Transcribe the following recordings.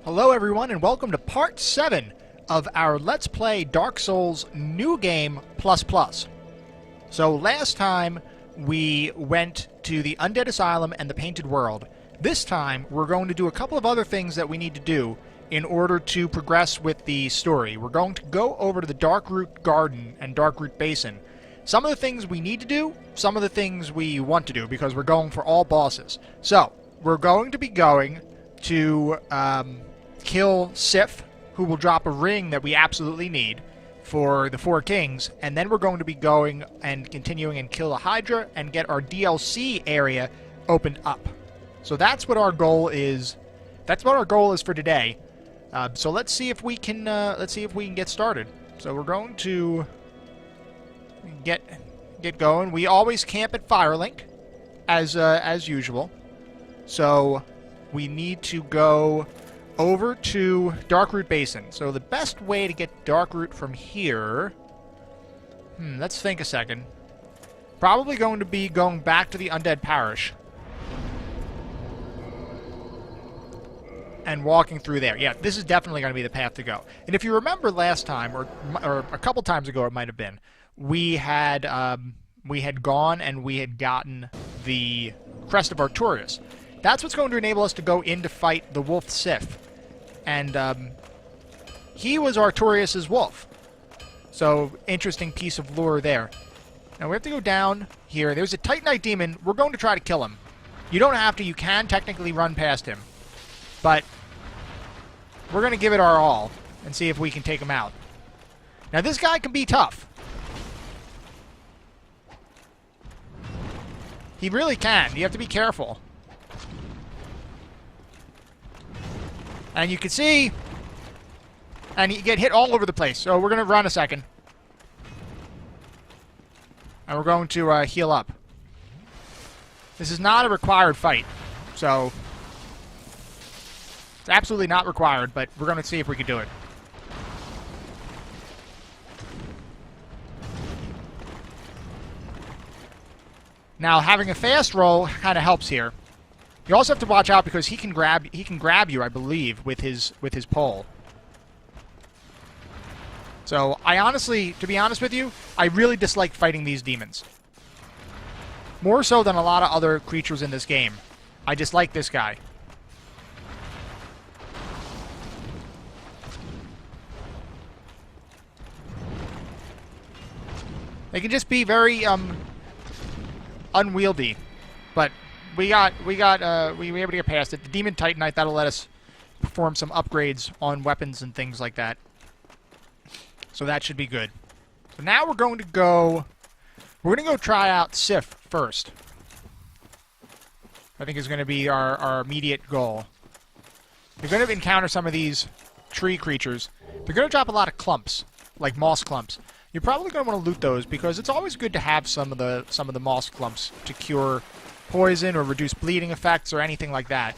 Hello everyone and welcome to part 7 of our Let's Play Dark Souls New Game Plus Plus. So last time we went to the Undead Asylum and the Painted World. This time we're going to do a couple of other things that we need to do in order to progress with the story. We're going to go over to the Darkroot Garden and Darkroot Basin. Some of the things we need to do, some of the things we want to do because we're going for all bosses. So we're going to be going to kill Sif, who will drop a ring that we absolutely need for the Four Kings, and then we're going to be going and continuing and kill a Hydra and get our DLC area opened up. So that's what our goal is. That's what our goal is for today. So let's see if we can get started. So we're going to get going. We always camp at Firelink as usual. So we need to go over to Darkroot Basin. So the best way to get Darkroot from here... let's think a second. Probably going to be going back to the Undead Parish. And walking through there. Yeah, this is definitely going to be the path to go. And if you remember last time, or a couple times ago it might have been, we had gone and we had gotten the Crest of Artorias. That's what's going to enable us to go in to fight the wolf Sif. And he was Artorias' wolf. So, interesting piece of lore there. Now we have to go down here. There's a Titanite demon. We're going to try to kill him. You don't have to. You can technically run past him. But we're going to give it our all and see if we can take him out. Now this guy can be tough. He really can. You have to be careful. And you can see, and you get hit all over the place. So we're going to run a second. And we're going to heal up. This is not a required fight. So, it's absolutely not required, but we're going to see if we can do it. Now, having a fast roll kind of helps here. You also have to watch out because he can grab you, I believe, with his pole. So I honestly, to be honest with you, I really dislike fighting these demons. More so than a lot of other creatures in this game. I dislike this guy. They can just be very unwieldy, but we were able to get past it. The Demon Titanite, that'll let us perform some upgrades on weapons and things like that. So that should be good. So now we're going to go try out Sif first. I think is going to be our immediate goal. You're going to encounter some of these tree creatures. They're going to drop a lot of clumps, like moss clumps. You're probably going to want to loot those because it's always good to have some of the moss clumps to cure poison or reduce bleeding effects or anything like that.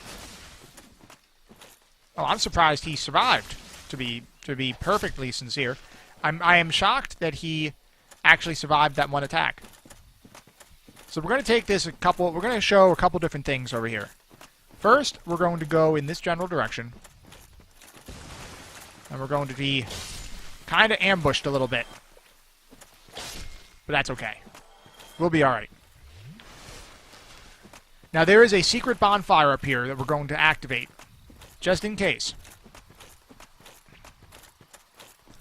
Oh, I'm surprised he survived, to be perfectly sincere. I am shocked that he actually survived that one attack. So we're going to take this we're going to show a couple different things over here. First, we're going to go in this general direction. And we're going to be kind of ambushed a little bit. But that's okay. We'll be alright. Now there is a secret bonfire up here that we're going to activate, just in case.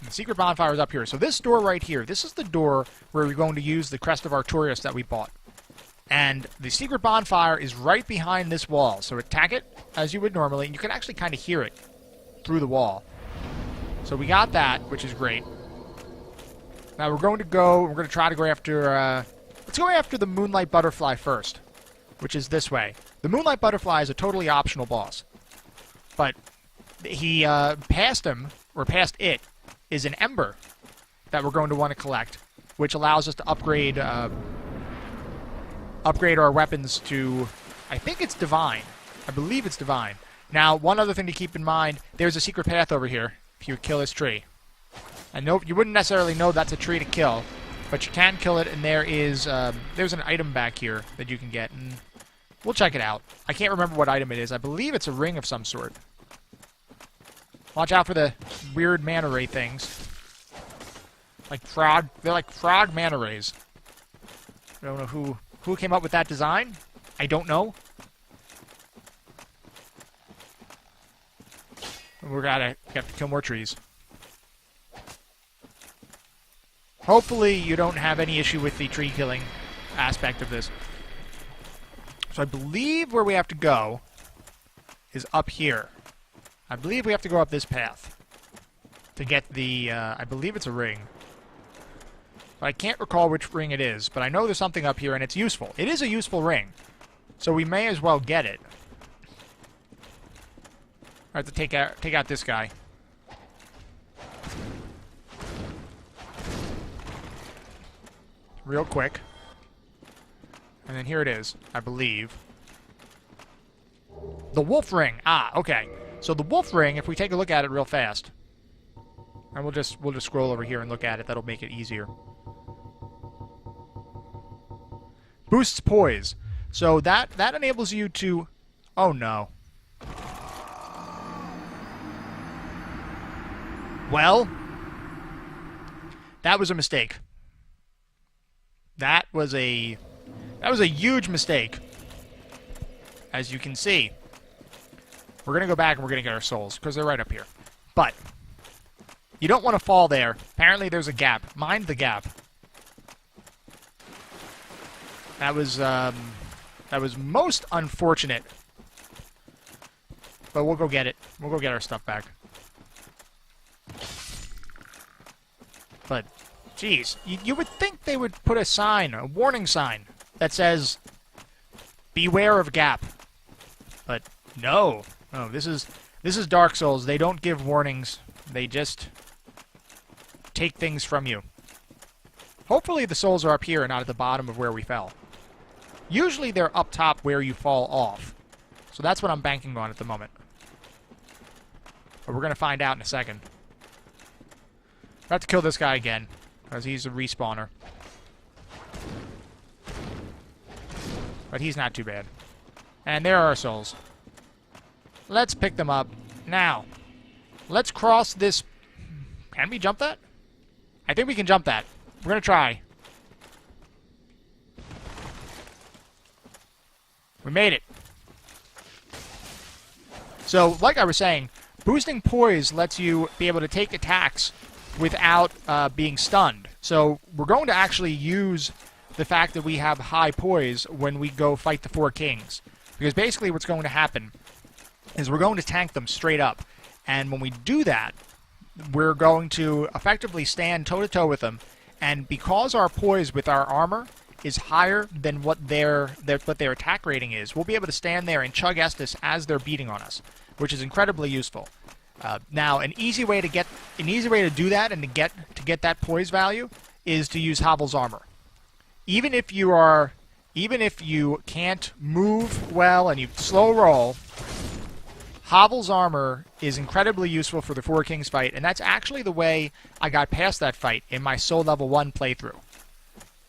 And the secret bonfire is up here. So this door right here, this is the door where we're going to use the Crest of Artorias that we bought. And the secret bonfire is right behind this wall. So attack it as you would normally, and you can actually kind of hear it through the wall. So we got that, which is great. Now we're going to try to go after, let's go after the Moonlight Butterfly first, which is this way. The Moonlight Butterfly is a totally optional boss. But he, past it, is an Ember that we're going to want to collect, which allows us to upgrade our weapons to, I think it's Divine. I believe it's Divine. Now, one other thing to keep in mind, there's a secret path over here if you kill this tree. I know you wouldn't necessarily know that's a tree to kill, but you can kill it, and there's an item back here that you can get, and we'll check it out. I can't remember what item it is. I believe it's a ring of some sort. Watch out for the weird manta ray things. Like frog. They're like frog manta rays. I don't know who came up with that design. I don't know. We gotta kill more trees. Hopefully you don't have any issue with the tree killing aspect of this. So I believe where we have to go is up here. I believe we have to go up this path to get the, I believe it's a ring. But I can't recall which ring it is, but I know there's something up here and it's useful. It is a useful ring, so we may as well get it. I have to take out this guy. Real quick. And then here it is, I believe. The wolf ring. Ah, okay. So the wolf ring, if we take a look at it real fast, and we'll just scroll over here and look at it. That'll make it easier. Boosts poise. So that enables you to... Oh, no. Well, that was a mistake. That was a huge mistake. As you can see. We're going to go back and we're going to get our souls, because they're right up here. But you don't want to fall there. Apparently there's a gap. Mind the gap. That was most unfortunate. But we'll go get it. We'll go get our stuff back. But, geez, you would think they would put a sign, a warning sign, that says, beware of gap. But no. No, this is Dark Souls. They don't give warnings. They just take things from you. Hopefully the souls are up here and not at the bottom of where we fell. Usually they're up top where you fall off. So that's what I'm banking on at the moment. But we're going to find out in a second. I have to kill this guy again, because he's a respawner. But he's not too bad. And there are our souls. Let's pick them up. Now, let's cross this... Can we jump that? I think we can jump that. We're going to try. We made it. So, like I was saying, boosting poise lets you be able to take attacks without being stunned. So, we're going to actually use the fact that we have high poise when we go fight the Four Kings. Because basically what's going to happen is we're going to tank them straight up. And when we do that, we're going to effectively stand toe-to-toe with them. And because our poise with our armor is higher than what their attack rating is, we'll be able to stand there and chug Estus as they're beating on us, which is incredibly useful. Now, an easy way to do that and to get that poise value is to use Havel's armor. Even if you can't move well and you slow roll, Havel's armor is incredibly useful for the Four Kings fight, and that's actually the way I got past that fight in my Soul Level 1 playthrough.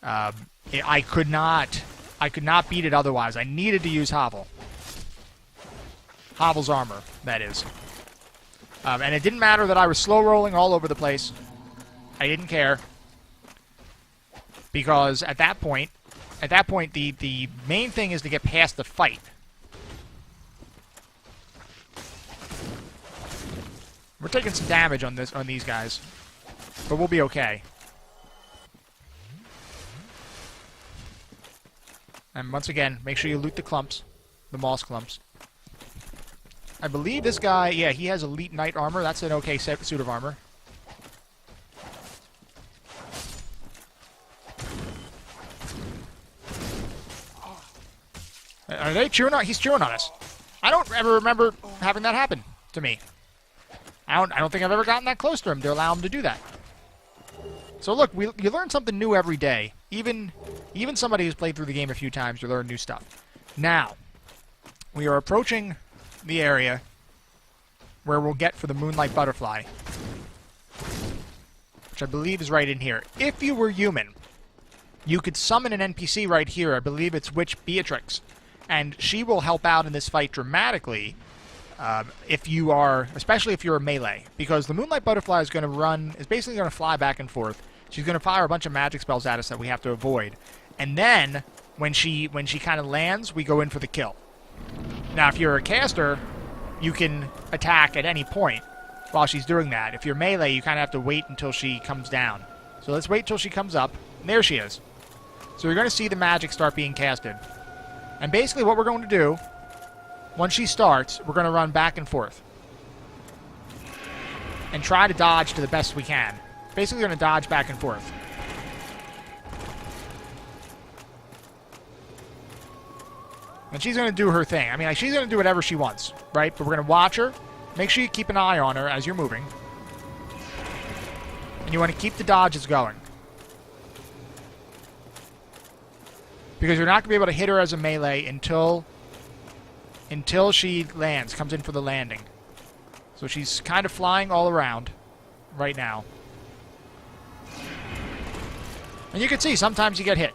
I could not beat it otherwise. I needed to use Havel. Havel's armor, that is. And it didn't matter that I was slow rolling all over the place. I didn't care. Because at that point, the main thing is to get past the fight. We're taking some damage on these guys, but we'll be okay. And once again, make sure you loot the clumps, the moss clumps. I believe this guy, yeah, he has elite knight armor. That's an okay suit of armor. Are they cheering on? He's cheering on us. I don't ever remember having that happen to me. I don't think I've ever gotten that close to him to allow him to do that. So look, you learn something new every day. Even somebody who's played through the game a few times, you learn new stuff. Now, we are approaching the area where we'll get for the Moonlight Butterfly, which I believe is right in here. If you were human, you could summon an NPC right here. I believe it's Witch Beatrix, and she will help out in this fight dramatically if you are, especially if you're a melee, because the Moonlight Butterfly is basically going to fly back and forth. She's going to fire a bunch of magic spells at us that we have to avoid. And then, when she kind of lands, we go in for the kill. Now, if you're a caster, you can attack at any point while she's doing that. If you're melee, you kind of have to wait until she comes down. So let's wait till she comes up. And there she is. So you're going to see the magic start being casted. And basically what we're going to do, once she starts, we're going to run back and forth. And try to dodge to the best we can. Basically going to dodge back and forth. And she's going to do her thing. I mean, like, she's going to do whatever she wants, right? But we're going to watch her. Make sure you keep an eye on her as you're moving. And you want to keep the dodges going. Because you're not going to be able to hit her as a melee until she lands, comes in for the landing. So she's kind of flying all around right now. And you can see, sometimes you get hit.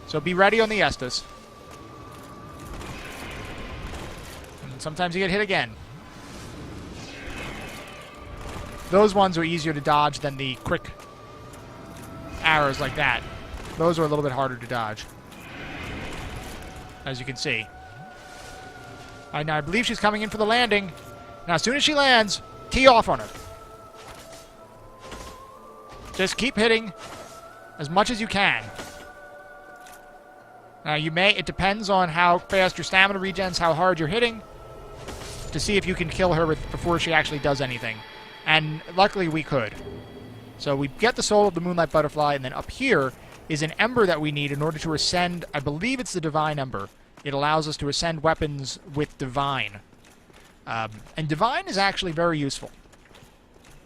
So be ready on the Estus. And sometimes you get hit again. Those ones are easier to dodge than the quick arrows like that. Those are a little bit harder to dodge. As you can see. Alright, now I believe she's coming in for the landing. Now, as soon as she lands, tee off on her. Just keep hitting as much as you can. Now, it depends on how fast your stamina regens, how hard you're hitting, to see if you can kill her before she actually does anything. And luckily we could. So we get the soul of the Moonlight Butterfly, and then up here is an ember that we need in order to ascend. I believe it's the Divine Ember. It allows us to ascend weapons with Divine. And Divine is actually very useful.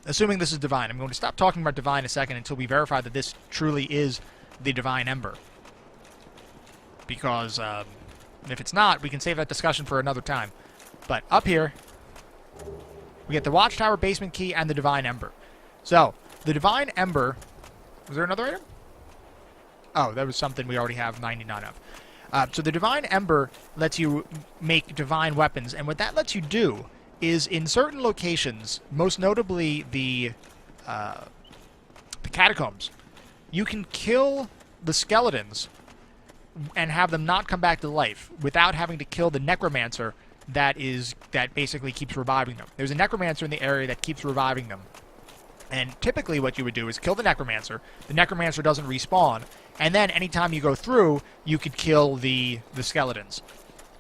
Assuming this is Divine. I'm going to stop talking about Divine a second until we verify that this truly is the Divine Ember. Because if it's not, we can save that discussion for another time. But up here, we get the Watchtower Basement Key and the Divine Ember. So, the Divine Ember... Was there another item? Oh, that was something we already have 99 of. So the Divine Ember lets you make divine weapons, and what that lets you do is in certain locations, most notably the catacombs, you can kill the skeletons and have them not come back to life without having to kill the necromancer that basically keeps reviving them. There's a necromancer in the area that keeps reviving them. And typically what you would do is kill the necromancer. The necromancer doesn't respawn. And then anytime you go through, you could kill the skeletons.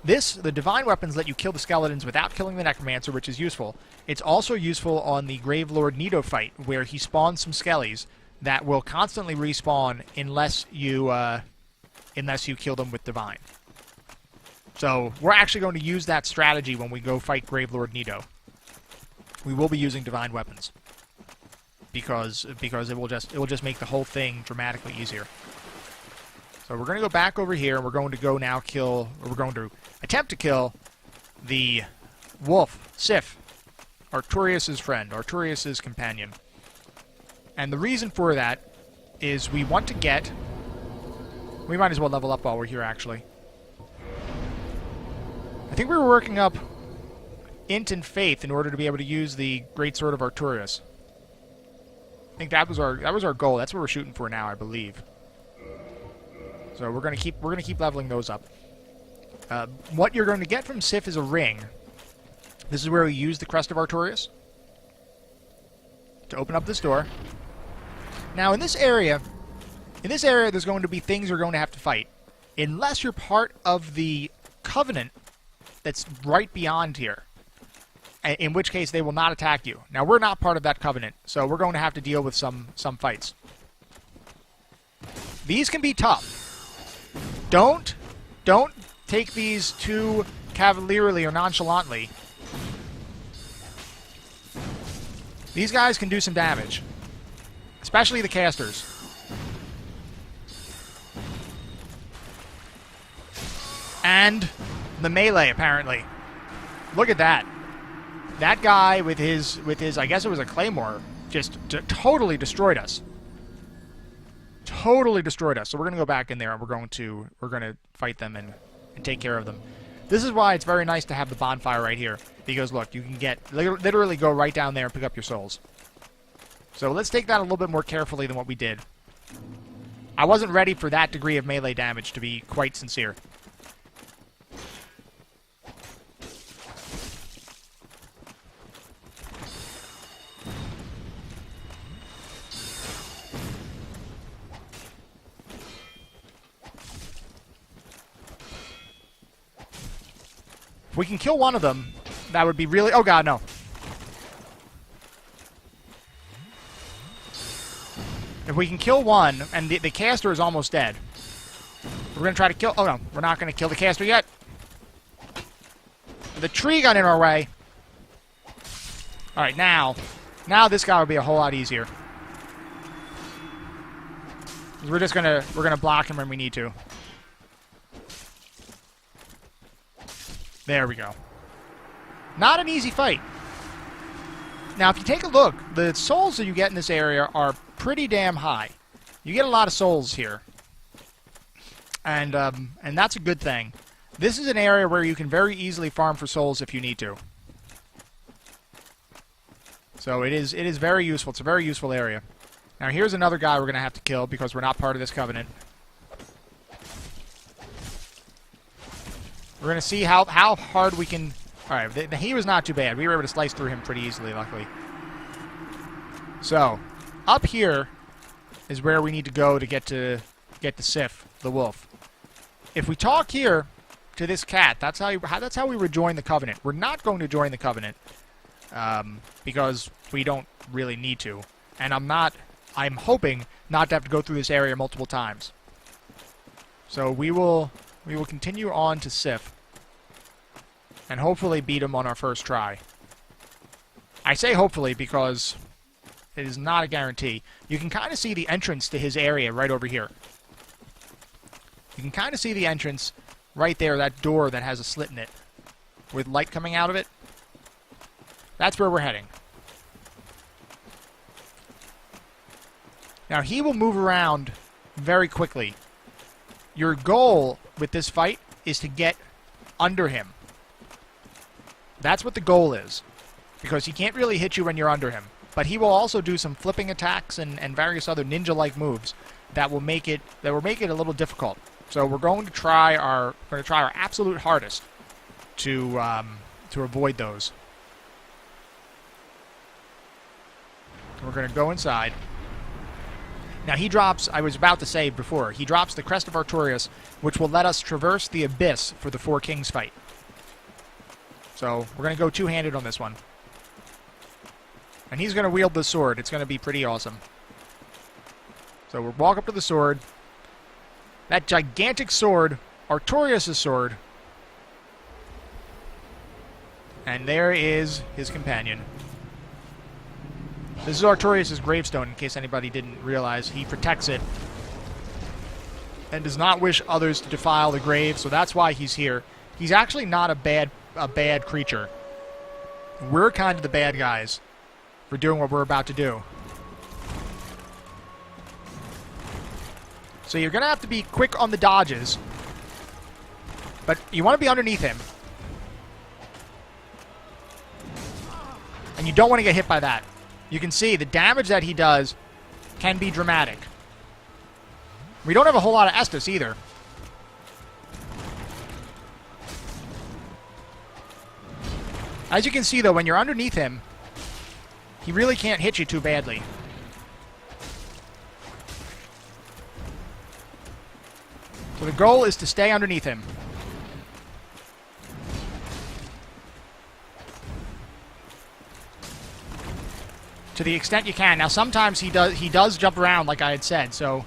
The divine weapons let you kill the skeletons without killing the necromancer, which is useful. It's also useful on the Gravelord Nito fight, where he spawns some skellies that will constantly respawn unless you kill them with divine. So we're actually going to use that strategy when we go fight Gravelord Nito. We will be using divine weapons. Because it will just make the whole thing dramatically easier. So we're going to go back over here, and we're going to attempt to kill the wolf, Sif, Arturius' friend, Arturius' companion. And the reason for that is we want to get... We might as well level up while we're here, actually. I think we were working up Int and Faith in order to be able to use the Great Sword of Arturius. I think that was our goal. That's what we're shooting for now, I believe. So we're gonna keep leveling those up. What you're going to get from Sif is a ring. This is where we use the Crest of Arturius to open up this door. Now in this area, there's going to be things you're going to have to fight, unless you're part of the Covenant that's right beyond here. In which case they will not attack you. Now we're not part of that covenant, so we're going to have to deal with some fights. These can be tough. Don't take these too cavalierly or nonchalantly. These guys can do some damage, especially the casters. And the melee, apparently. Look at that. That guy with his I guess it was a claymore, just totally destroyed us. Totally destroyed us. So we're gonna go back in there and we're gonna fight them and take care of them. This is why it's very nice to have the bonfire right here. Because, look, you can literally go right down there and pick up your souls. So let's take that a little bit more carefully than what we did. I wasn't ready for that degree of melee damage, to be quite sincere. If we can kill one of them, that would be really... Oh, God, no. If we can kill one, and the caster is almost dead, we're going to try to kill... Oh, no. We're not going to kill the caster yet. The tree got in our way. All right, now this guy will be a whole lot easier. We're gonna block him when we need to. There we go. Not an easy fight. Now, if you take a look, the souls that you get in this area are pretty damn high. You get a lot of souls here. And that's a good thing. This is an area where you can very easily farm for souls if you need to. So it is very useful. It's a very useful area. Now, here's another guy we're going to have to kill because we're not part of this covenant. We're going to see how hard we can... Alright, he was not too bad. We were able to slice through him pretty easily, luckily. So, up here is where we need to go to get to Sif, the wolf. If we talk here to this cat, that's how we would join the covenant. We're not going to join the covenant because we don't really need to. And I'm hoping not to have to go through this area multiple times. So we will continue on to Sif. And hopefully beat him on our first try. I say hopefully because it is not a guarantee. You can kind of see the entrance to his area right over here. You can kind of see the entrance right there, that door that has a slit in it, with light coming out of it. That's where we're heading. Now, he will move around very quickly. Your goal with this fight is to get under him. That's what the goal is, because he can't really hit you when you're under him. But he will also do some flipping attacks and various other ninja-like moves that will make it a little difficult. So we're going to try our absolute hardest to avoid those. We're going to go inside. Now he drops, I was about to say before, he drops the Crest of Artorias, which will let us traverse the Abyss for the Four Kings fight. So we're going to go two-handed on this one. And he's going to wield the sword. It's going to be pretty awesome. So we'll walk up to the sword. That gigantic sword, Artorias' sword. And there is his companion. This is Artorias' gravestone, in case anybody didn't realize. He protects it and does not wish others to defile the grave, so that's why he's here. He's actually not a bad creature. We're kind of the bad guys for doing what we're about to do. So you're going to have to be quick on the dodges, but you want to be underneath him. And you don't want to get hit by that. You can see the damage that he does can be dramatic. We don't have a whole lot of Estus either. As you can see, though, when you're underneath him, he really can't hit you too badly. So the goal is to stay underneath him. To the extent you can. Now, sometimes he does jump around, like I had said, so...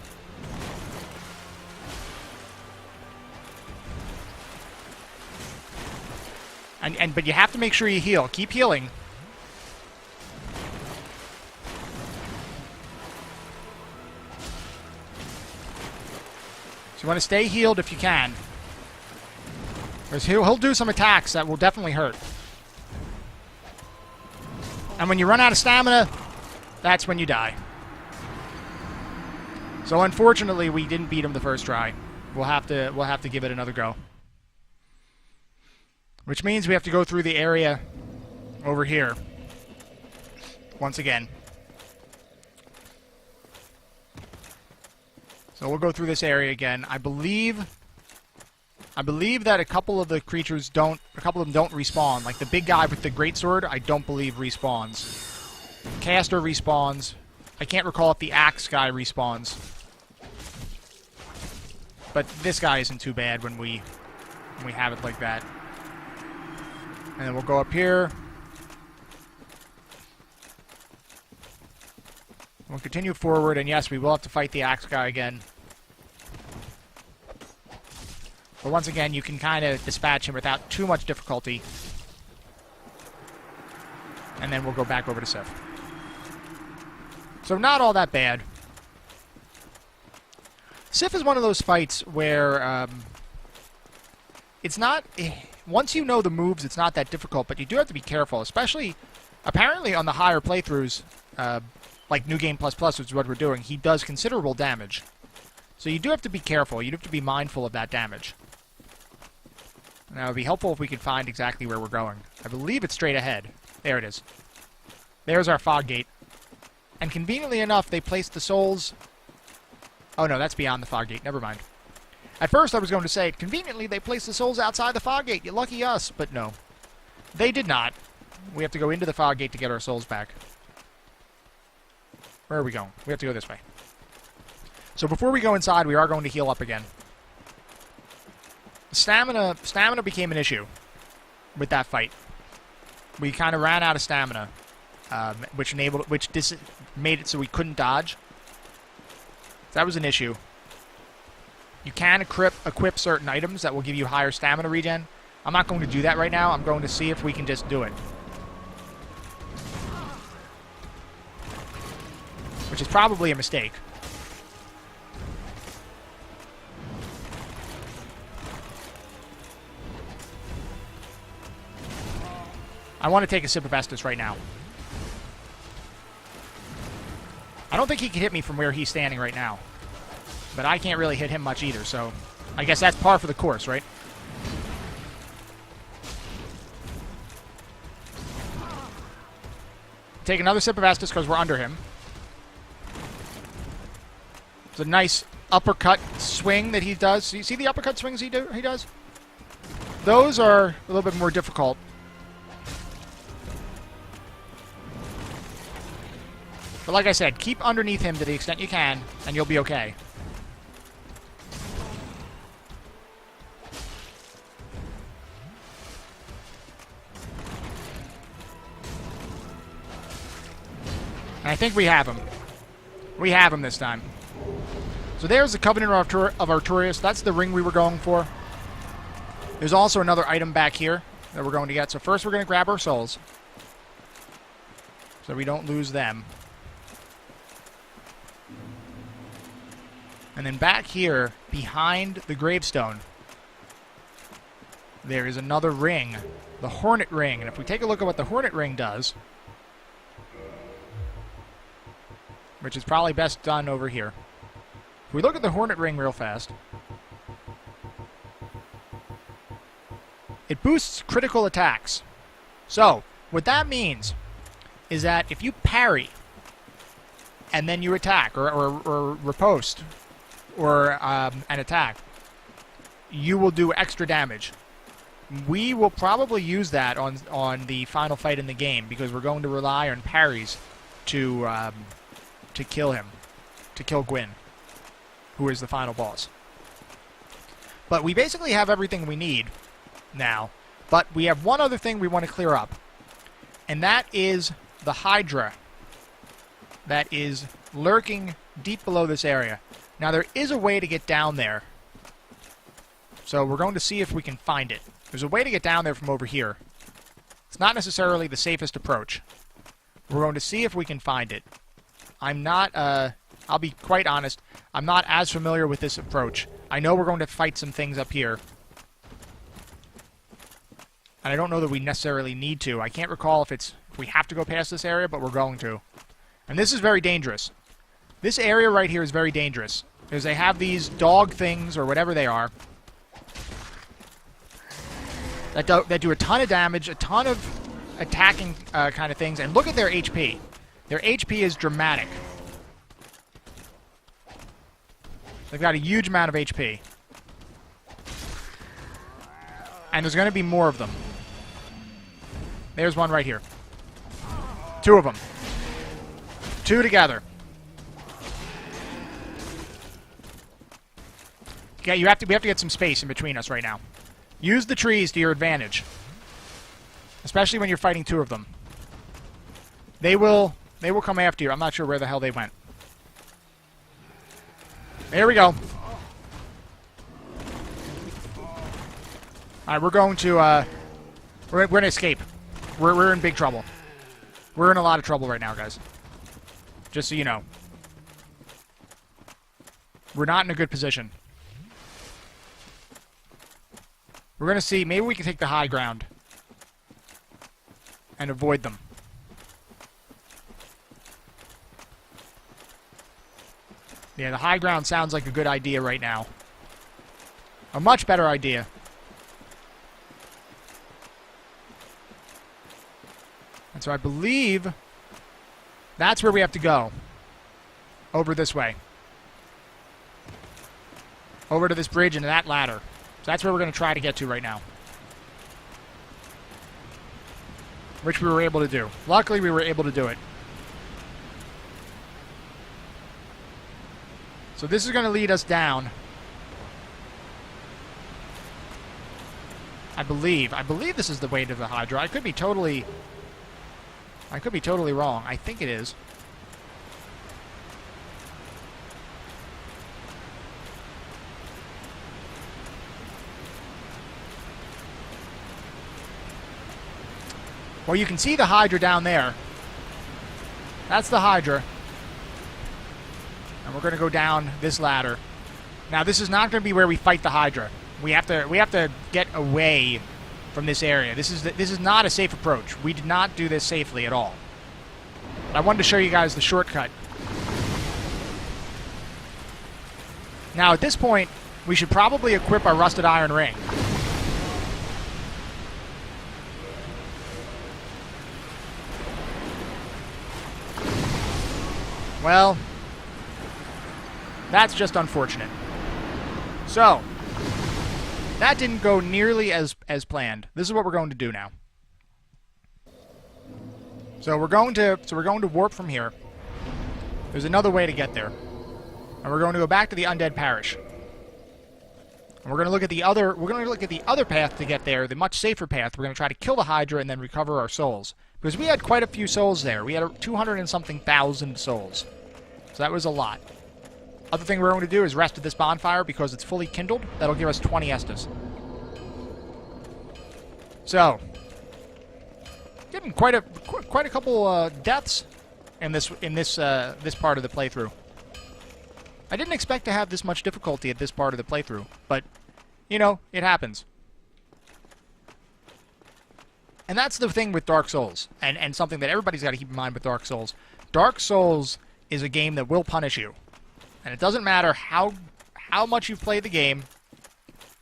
But you have to make sure you heal. Keep healing. So you want to stay healed if you can. Because he'll do some attacks that will definitely hurt. And when you run out of stamina, that's when you die. So unfortunately, we didn't beat him the first try. We'll have to give it another go. Which means we have to go through the area over here. Once again. So we'll go through this area again. I believe that a couple of the creatures don't, a couple of them don't respawn. Like the big guy with the greatsword, I don't believe respawns. Caster respawns. I can't recall if the axe guy respawns. But this guy isn't too bad when we have it like that. And then we'll go up here. We'll continue forward, and yes, we will have to fight the axe guy again. But once again, you can kind of dispatch him without too much difficulty. And then we'll go back over to Sif. So not all that bad. Sif is one of those fights where it's not... Once you know the moves, it's not that difficult, but you do have to be careful, especially, apparently on the higher playthroughs, like New Game++, which is what we're doing, he does considerable damage. So you do have to be careful. You have to be mindful of that damage. Now, it would be helpful if we could find exactly where we're going. I believe it's straight ahead. There it is. There's our fog gate. And conveniently enough, they placed the souls... Oh no, that's beyond the fog gate. Never mind. At first I was going to say, conveniently they placed the souls outside the fog gate. You lucky us. But no. They did not. We have to go into the fog gate to get our souls back. Where are we going? We have to go this way. So before we go inside, we are going to heal up again. Stamina became an issue with that fight. We kind of ran out of stamina, which made it so we couldn't dodge. That was an issue. You can equip certain items that will give you higher stamina regen. I'm not going to do that right now. I'm going to see if we can just do it. Which is probably a mistake. I want to take a sip of Estus right now. I don't think he can hit me from where he's standing right now. But I can't really hit him much either, so... I guess that's par for the course, right? Take another sip of Estus because we're under him. It's a nice uppercut swing that he does. You see the uppercut swings he does? Those are a little bit more difficult. But like I said, keep underneath him to the extent you can, and you'll be okay. And I think we have him. We have him this time. So there's the Covenant of Arturius. That's the ring we were going for. There's also another item back here that we're going to get. So first we're going to grab our souls, so we don't lose them. And then back here, behind the gravestone, there is another ring, the Hornet Ring. And if we take a look at what the Hornet Ring does, which is probably best done over here. If we look at the Hornet Ring real fast, it boosts critical attacks. So, what that means is that if you parry, and then you attack, or riposte, or an attack, you will do extra damage. We will probably use that on the final fight in the game, because we're going to rely on parries to kill him, to kill Gwyn, who is the final boss. But we basically have everything we need now, but we have one other thing we want to clear up, and that is the Hydra that is lurking deep below this area. Now, there is a way to get down there, so we're going to see if we can find it. There's a way to get down there from over here. It's not necessarily the safest approach. We're going to see if we can find it. I'm not, I'll be quite honest, I'm not as familiar with this approach. I know we're going to fight some things up here, and I don't know that we necessarily need to. I can't recall if we have to go past this area, but we're going to. And this is very dangerous. This area right here is very dangerous, because they have these dog things, or whatever they are, that do a ton of damage, a ton of attacking kind of things. And look at their HP. Their HP is dramatic. They've got a huge amount of HP. And there's going to be more of them. There's one right here. 2 of them. 2 together. Yeah, we have to get some space in between us right now. Use the trees to your advantage. Especially when you're fighting 2 of them. They will come after you. I'm not sure where the hell they went. There we go. Alright, we're going to, we're going to escape. We're in big trouble. We're in a lot of trouble right now, guys. Just so you know. We're not in a good position. We're going to see, maybe we can take the high ground. And avoid them. Yeah, the high ground sounds like a good idea right now. A much better idea. And so I believe that's where we have to go. Over this way. Over to this bridge and that ladder. So that's where we're going to try to get to right now. Which we were able to do. Luckily, we were able to do it. So this is going to lead us down. I believe this is the way to the Hydra. I could be totally wrong. I think it is. Well, you can see the Hydra down there. That's the Hydra. And we're going to go down this ladder. Now, this is not going to be where we fight the Hydra. We have to get away from this area. This is not a safe approach. We did not do this safely at all. But I wanted to show you guys the shortcut. Now, at this point, we should probably equip our rusted iron ring. Well, that's just unfortunate. So, that didn't go nearly as planned. This is what we're going to do now. So we're going to warp from here. There's another way to get there. And we're going to go back to the Undead Parish. And we're going to look at the other path to get there, the much safer path. We're going to try to kill the Hydra and then recover our souls. Because we had quite a few souls there. We had 200 and something thousand souls. So that was a lot. Other thing we're going to do is rest at this bonfire because it's fully kindled. That'll give us 20 Estus. So, getting quite a couple deaths in this part of the playthrough. I didn't expect to have this much difficulty at this part of the playthrough, but you know, it happens. And that's the thing with Dark Souls, and something that everybody's got to keep in mind with Dark Souls. Dark Souls is a game that will punish you. And it doesn't matter how much you've played the game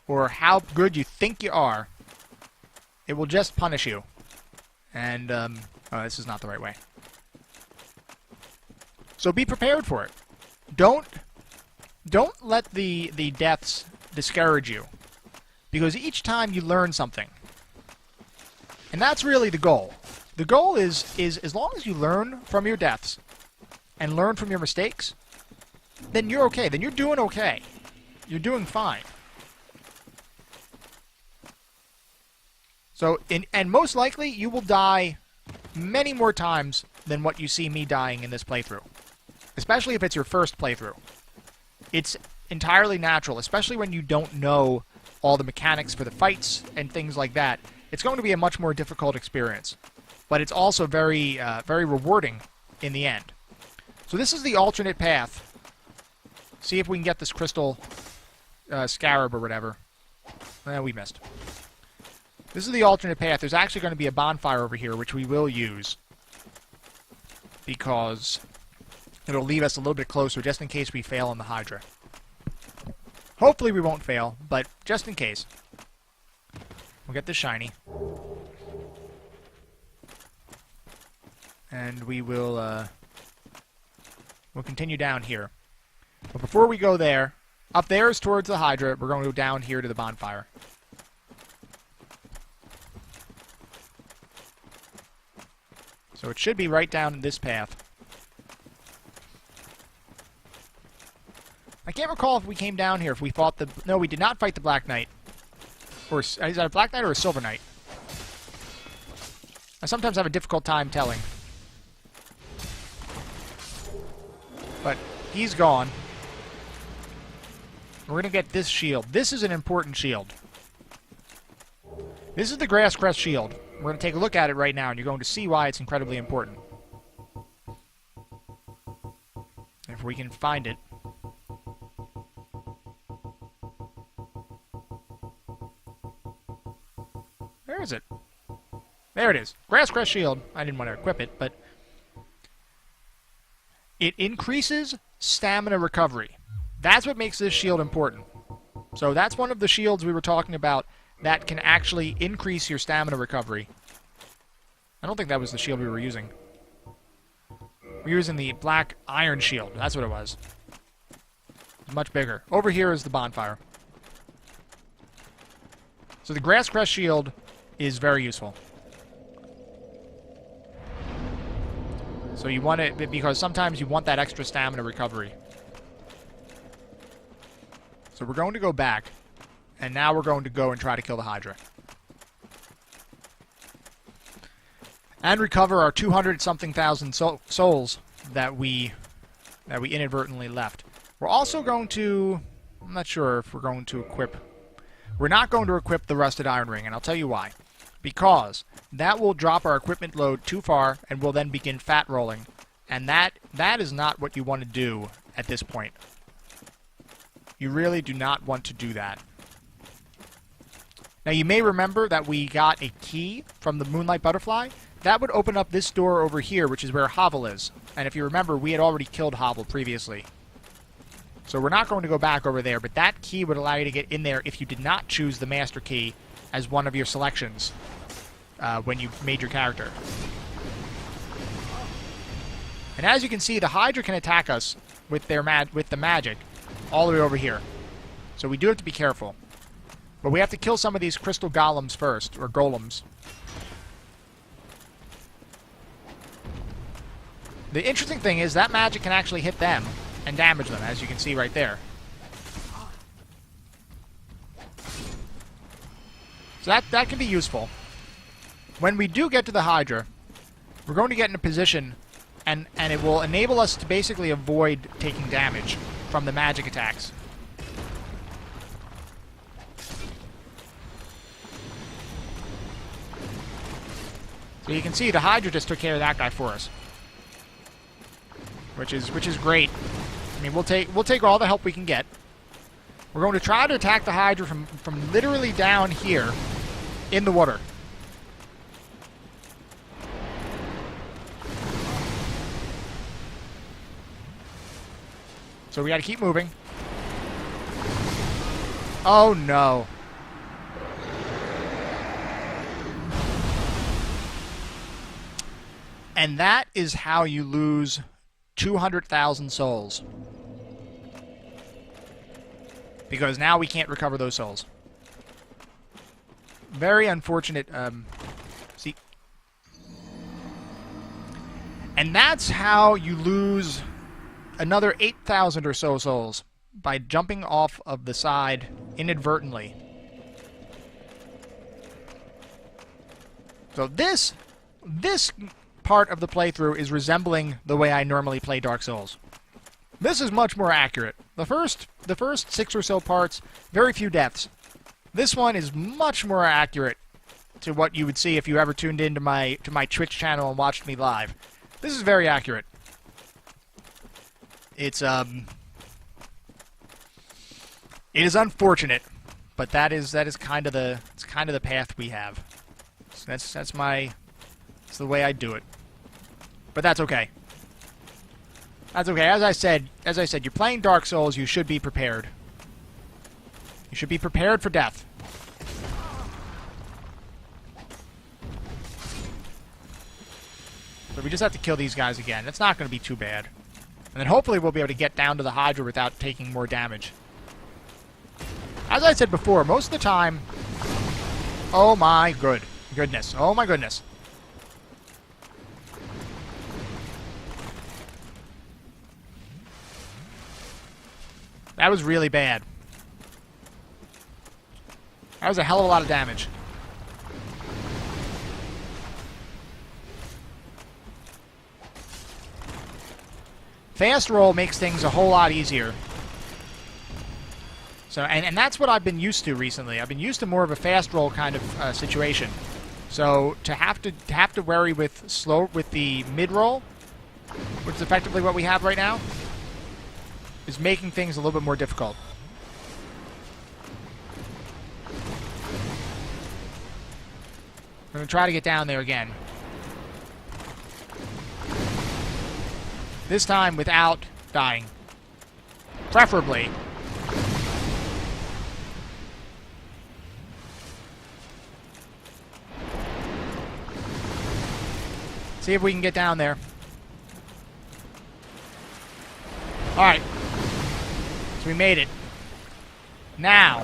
or how good you think you are, it will just punish you. And, oh, this is not the right way. So be prepared for it. Don't let the deaths discourage you. Because each time you learn something. And that's really the goal. The goal is as long as you learn from your deaths and learn from your mistakes, then you're okay. Then you're doing okay. You're doing fine. So, and most likely, you will die many more times than what you see me dying in this playthrough. Especially if it's your first playthrough. It's entirely natural, especially when you don't know all the mechanics for the fights and things like that. It's going to be a much more difficult experience. But it's also very, very rewarding in the end. So this is the alternate path. See if we can get this crystal scarab or whatever. We missed. This is the alternate path. There's actually going to be a bonfire over here, which we will use. Because it'll leave us a little bit closer, just in case we fail on the Hydra. Hopefully we won't fail, but just in case. We'll get this shiny. and we will we'll continue down here. But before we go there, up there is towards the Hydra. We're going to go down here to the bonfire. So it should be right down in this path. I can't recall if we came down here, if we fought the... No, we did not fight the Black Knight. Or is that a Black Knight or a Silver Knight? I sometimes have a difficult time telling. But he's gone. We're going to get this shield. This is an important shield. This is the Grass Crest shield. We're going to take a look at it right now, and you're going to see why it's incredibly important. If we can find it. Where is it? There it is. Grass Crest shield. I didn't want to equip it, but... It increases stamina recovery. That's what makes this shield important. So that's one of the shields we were talking about that can actually increase your stamina recovery. I don't think that was the shield we were using. We're using the black iron shield. That's what it was. It's much bigger. Over here is the bonfire. So the Grass Crest shield is very useful. So you want it because sometimes you want that extra stamina recovery. So we're going to go back, and now we're going to go and try to kill the Hydra. And recover our 200-something thousand souls that we inadvertently left. We're also going to... I'm not sure if we're going to equip... We're not going to equip the Rusted Iron Ring, and I'll tell you why. Because that will drop our equipment load too far, and we'll then begin fat rolling. And that is not what you want to do at this point. You really do not want to do that. Now, you may remember that we got a key from the Moonlight Butterfly. That would open up this door over here, which is where Hovel is. And if you remember, we had already killed Hovel previously. So we're not going to go back over there, but that key would allow you to get in there if you did not choose the Master Key as one of your selections when you made your character. And as you can see, the Hydra can attack us with their with the magic all the way over here. So we do have to be careful. But we have to kill some of these crystal golems first, or golems. The interesting thing is that magic can actually hit them and damage them, as you can see right there. So that can be useful. When we do get to the Hydra, we're going to get in a position, and it will enable us to basically avoid taking damage from the magic attacks. So you can see the Hydra just took care of that guy for us, which is great. I mean, we'll take all the help we can get. We're going to try to attack the Hydra from literally down here in the water. So we got to keep moving. Oh no. And that is how you lose 200,000 souls. Because now we can't recover those souls. Very unfortunate. See. And that's how you lose another 8,000 or so souls by jumping off of the side inadvertently. So this part of the playthrough is resembling the way I normally play Dark Souls. This is much more accurate. The first 6 or so parts, very few deaths. This one is much more accurate to what you would see if you ever tuned into my Twitch channel and watched me live. This is very accurate. It is unfortunate, but that is kind of the path we have. So that's the way I do it. But that's okay. That's okay. As I said, you're playing Dark Souls, you should be prepared. You should be prepared for death. we just have to kill these guys again. It's not going to be too bad. And then hopefully we'll be able to get down to the Hydra without taking more damage. As I said before, most of the time... Oh my goodness. Oh my goodness. That was really bad. That was a hell of a lot of damage. Fast roll makes things a whole lot easier. So, and that's what I've been used to recently. I've been used to more of a fast roll kind of situation. So to have to worry with the mid roll, which is effectively what we have right now, is making things a little bit more difficult. I'm going to try to get down there again. This time without dying. Preferably. See if we can get down there. Alright. So we made it. Now.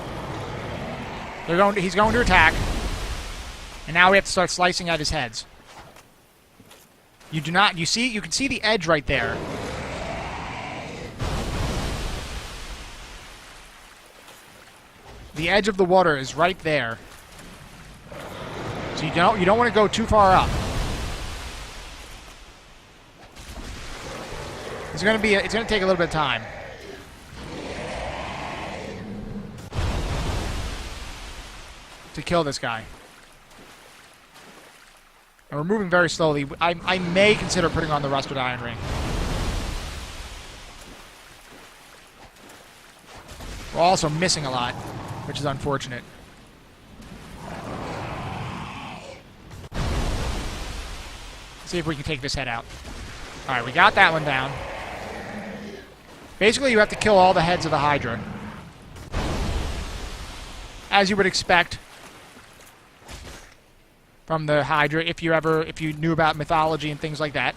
He's going to attack. And now we have to start slicing at his heads. You can see the edge right there. The edge of the water is right there. So you don't want to go too far up. It's going to take a little bit of time. To kill this guy. And we're moving very slowly. I may consider putting on the rusted iron ring. We're also missing a lot, which is unfortunate. See if we can take this head out. Alright, we got that one down. Basically, you have to kill all the heads of the Hydra. As you would expect from the Hydra, if you knew about mythology and things like that.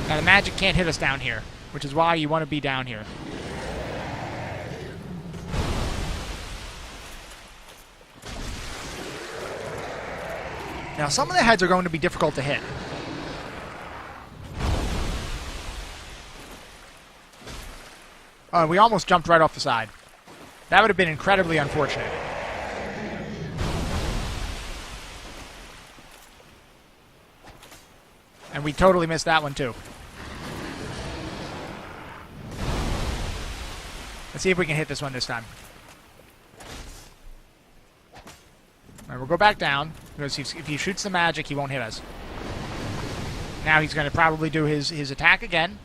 Now, the magic can't hit us down here, which is why you want to be down here. Now, some of the heads are going to be difficult to hit. We almost jumped right off the side. That would have been incredibly unfortunate. And we totally missed that one, too. Let's see if we can hit this one this time. Alright, we'll go back down, because if he shoots the magic, he won't hit us. Now he's going to probably do his attack again.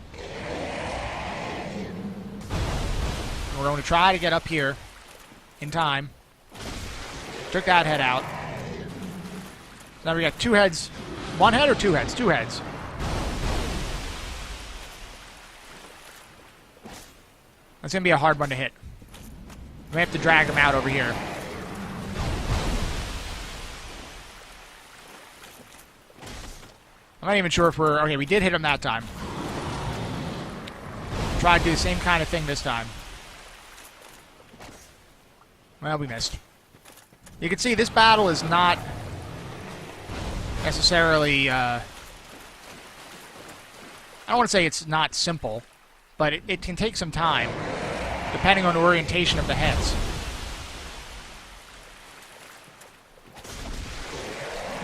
We're going to try to get up here in time. Took that head out. Now we got two heads. One head or two heads? Two heads. That's going to be a hard one to hit. We have to drag him out over here. I'm not even sure if we're... Okay, we did hit him that time. Try to do the same kind of thing this time. Well, we missed. You can see this battle is not necessarily... I don't want to say it's not simple, but it can take some time, depending on the orientation of the heads.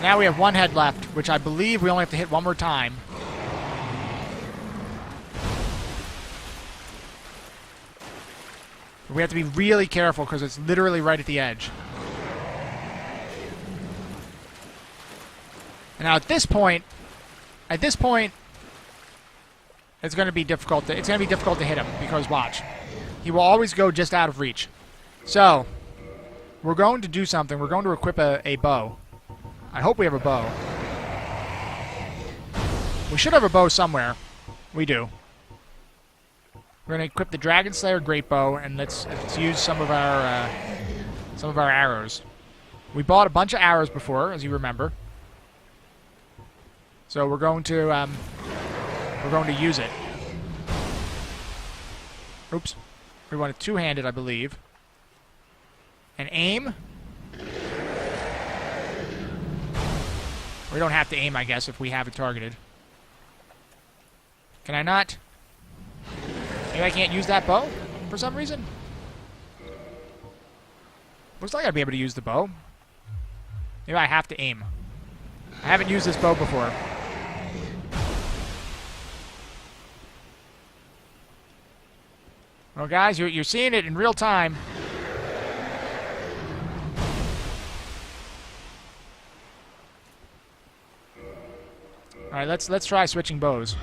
Now we have one head left, which I believe we only have to hit one more time. We have to be really careful because it's literally right at the edge. And now at this point, it's going to be difficult to hit him because watch, he will always go just out of reach. So we're going to do something. We're going to equip a bow. I hope we have a bow. We should have a bow somewhere. We do. We're going to equip the Dragon Slayer Great Bow, and let's use some of our arrows. We bought a bunch of arrows before, as you remember. So So we're going to use it. Oops. We want it two-handed, I believe. And aim. We don't have to aim, I guess, if we have it targeted. Can I not? Maybe I can't use that bow for some reason? Looks like I'd be able to use the bow. Maybe I have to aim. I haven't used this bow before. Well, guys, you're seeing it in real time. All right, let's try switching bows,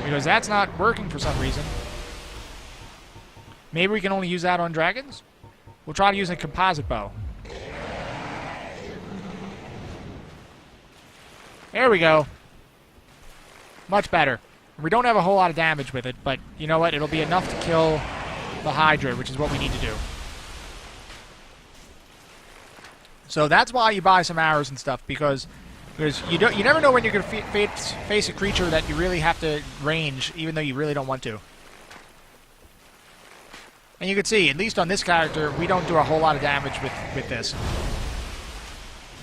because that's not working for some reason. Maybe we can only use that on dragons. We'll try to use a composite bow. There we go. Much better. We don't have a whole lot of damage with it, but you know what? It'll be enough to kill the Hydra, which is what we need to do. So that's why you buy some arrows and stuff, because you never know when you're going to face a creature that you really have to range, even though you really don't want to. And you can see, at least on this character, we don't do a whole lot of damage with this.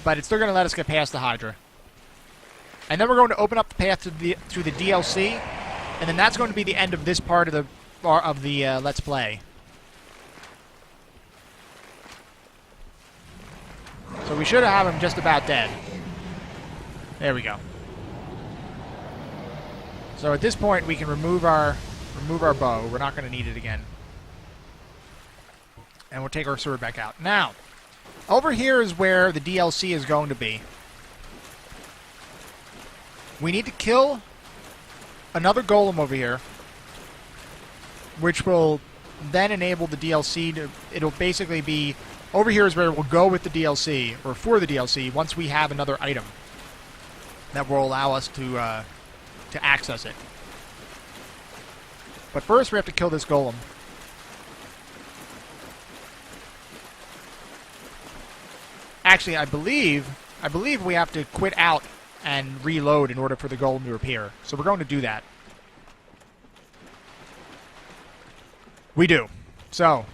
But it's still going to let us get past the Hydra. And then we're going to open up the path to the DLC, and then that's going to be the end of this part of the Let's Play. So we should have him just about dead. There we go. So at this point, we can remove our bow. We're not going to need it again. And we'll take our sword back out. Now, over here is where the DLC is going to be. We need to kill another golem over here, which will then enable the DLC to... It'll basically be... Over here is where we'll go with the DLC, or for the DLC, once we have another item that will allow us to access it. But first we have to kill this golem. Actually, I believe we have to quit out and reload in order for the golem to appear. So we're going to do that. We do. So,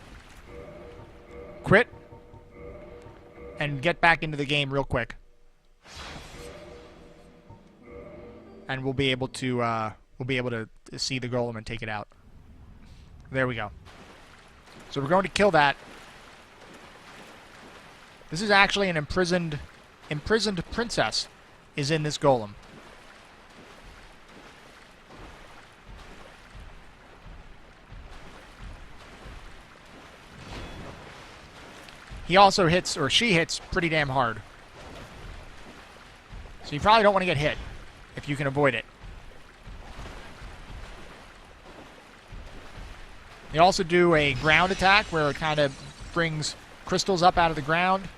quit and get back into the game real quick. And we'll be able to see the golem and take it out. There we go. So we're going to kill that. This is actually an imprisoned princess is in this golem. He also hits, or she hits, pretty damn hard. So you probably don't want to get hit if you can avoid it. They also do a ground attack where it kind of brings crystals up out of the ground.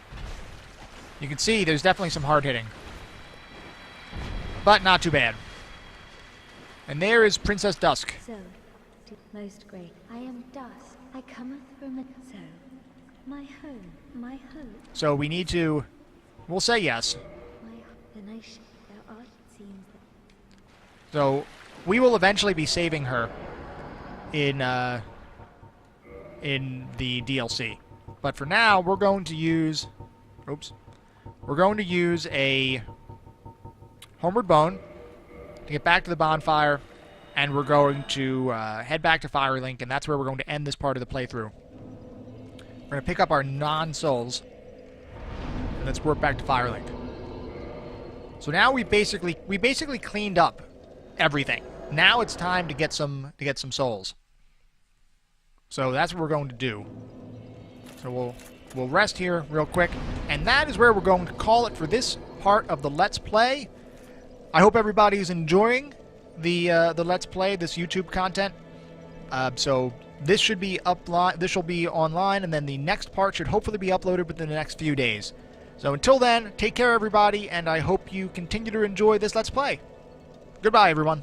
You can see there's definitely some hard hitting. But not too bad. And there is Princess Dusk. So, most great, I am dust. I cometh from it. So, my home, my home. So we need to... We'll say yes. Then I shall. Thou art, it seems. So we will eventually be saving her in the DLC. But for now, we're going to use... Oops. We're going to use a Homeward Bone to get back to the bonfire, and we're going to head back to Firelink, and that's where we're going to end this part of the playthrough. We're going to pick up our non-souls, and let's work back to Firelink. So now we basically cleaned up everything. Now it's time to get some souls. So that's what we're going to do. So we'll rest here real quick, and that is where we're going to call it for this part of the Let's Play. I hope everybody's enjoying the Let's Play, this YouTube content. So this should be this will be online, and then the next part should hopefully be uploaded within the next few days. So until then, take care, everybody, and I hope you continue to enjoy this Let's Play. Goodbye, everyone.